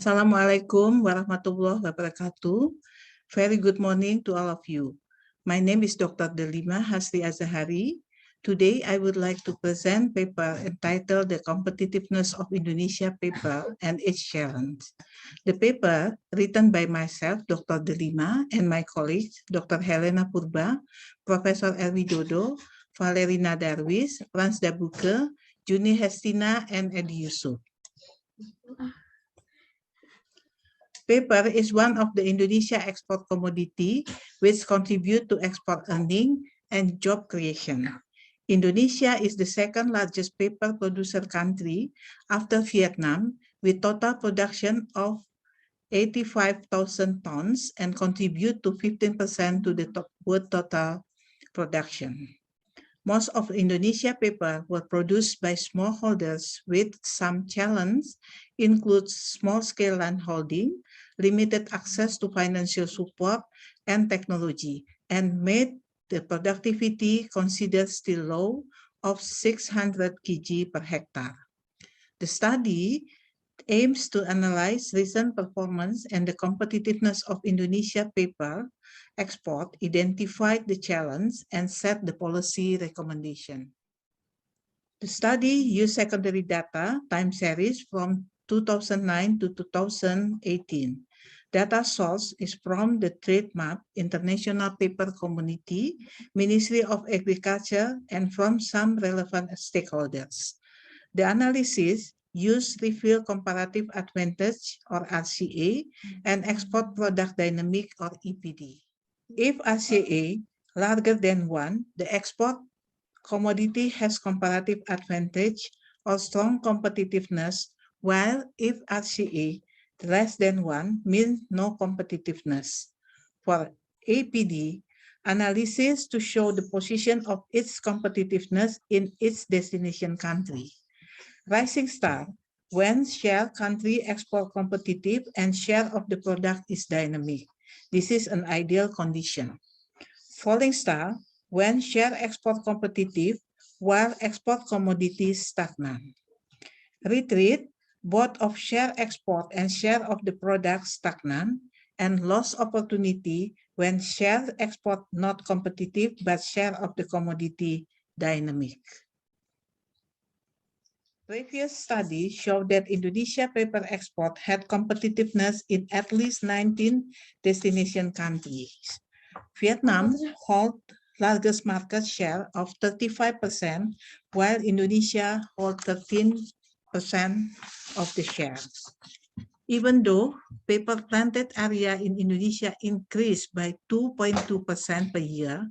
Assalamualaikum warahmatullahi wabarakatuh. Very good morning to all of you. My name is Dr. Delima Hasri. Today, I would like to present paper entitled The Competitiveness of Indonesia Paper and its Challenge. The paper, written by myself, Dr. Delima, and my colleagues, Dr. Helena Purba, Professor Erwidodo, Valerina Darwis, Frans Dabukke, Juni Hestina, and Yusuf. Paper is one of the Indonesia export commodity which contribute to export earning and job creation. Indonesia is the second largest paper producer country after Vietnam with total production of 85,000 tons and contribute to 15% to the world total production. Most of Indonesia paper were produced by smallholders with some challenge, includes small-scale land holding, limited access to financial support and technology, and made the productivity considered still low of 600 kg per hectare. The study aims to analyze recent performance and the competitiveness of Indonesia paper export, identified the challenge, and set the policy recommendation. The study used secondary data time series from 2009 to 2018. Data source is from the Trade Map, International Paper Community, Ministry of Agriculture, and from some relevant stakeholders. The analysis used reveal comparative advantage or RCA and export product dynamic or EPD. If RCA larger than 1, the export commodity has comparative advantage or strong competitiveness, while if RCA less than 1 means no competitiveness. For APD, analysis to show the position of its competitiveness in its destination country. Rising star, when share country export competitive and share of the product is dynamic. This is an ideal condition. Falling star, when share export competitive while export commodities stagnant. Retreat, both of share export and share of the product stagnant, and loss opportunity when share export not competitive but share of the commodity dynamic. Previous studies showed that Indonesia paper export had competitiveness in at least 19 destination countries. Vietnam holds largest market share of 35%, while Indonesia holds 13% of the share. Even though paper planted area in Indonesia increased by 2.2% per year,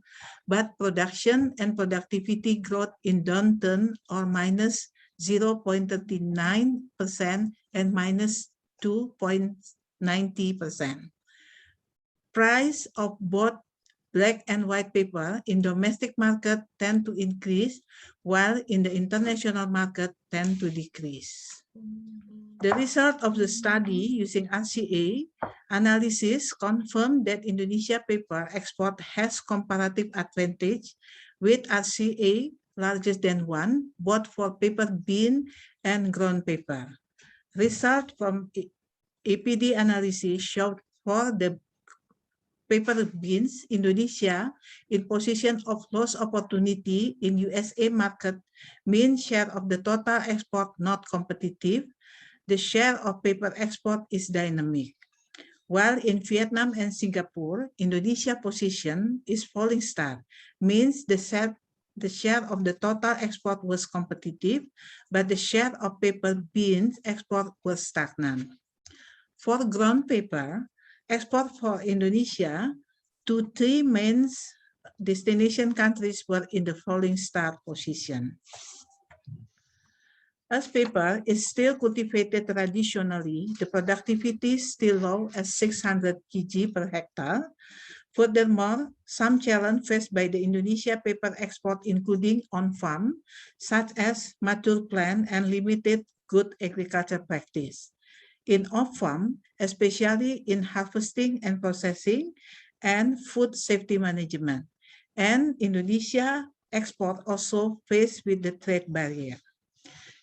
but production and productivity growth in downturn or minus 0.39% and minus 2.90%. Price of both black and white paper in domestic market tend to increase, while in the international market tend to decrease. The result of the study using RCA analysis confirmed that Indonesia paper export has comparative advantage with RCA larger than 1, both for paper bean and ground paper. Result from APD analysis showed for the paper beans, Indonesia in position of loss opportunity in USA market mean share of the total export not competitive. The share of paper export is dynamic. While in Vietnam and Singapore, Indonesia position is falling star, means the share of the total export was competitive, but the share of paper beans export was stagnant. For ground paper, export for Indonesia to 3 main destination countries were in the falling star position. As paper is still cultivated traditionally, the productivity is still low at 600 kg per hectare. Furthermore, some challenge faced by the Indonesia paper export, including on-farm, such as mature plant and limited good agriculture practice. In off-farm, especially in harvesting and processing and food safety management. And Indonesia export also faced with the trade barrier.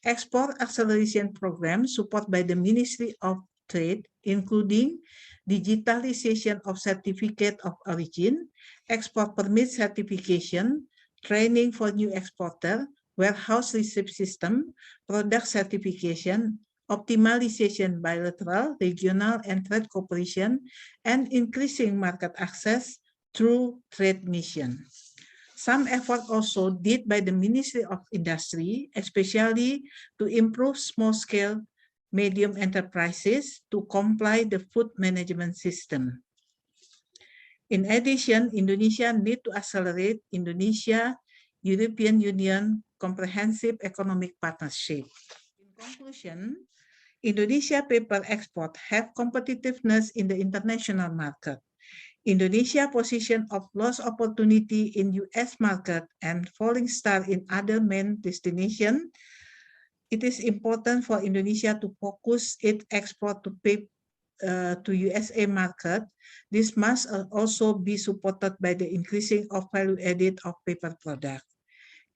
Export acceleration program supported by the Ministry of trade, including digitalization of certificate of origin, export permit certification, training for new exporter, warehouse receipt system, product certification, optimization bilateral, regional, and trade cooperation, and increasing market access through trade mission. Some effort also did by the Ministry of Industry, especially to improve small-scale medium enterprises to comply the food management system. In addition, Indonesia need to accelerate Indonesia-European Union Comprehensive Economic Partnership. In conclusion, Indonesia paper export have competitiveness in the international market. Indonesia position of lost opportunity in US market and falling star in other main destination. It is important for Indonesia to focus its export to USA market. This must also be supported by the increasing of value added of paper product.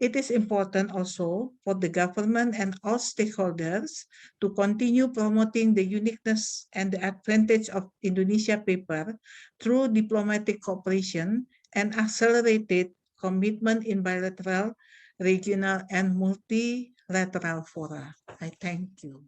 It is important also for the government and all stakeholders to continue promoting the uniqueness and the advantage of Indonesia paper through diplomatic cooperation and accelerated commitment in bilateral, regional, and multilateral fora. I thank you.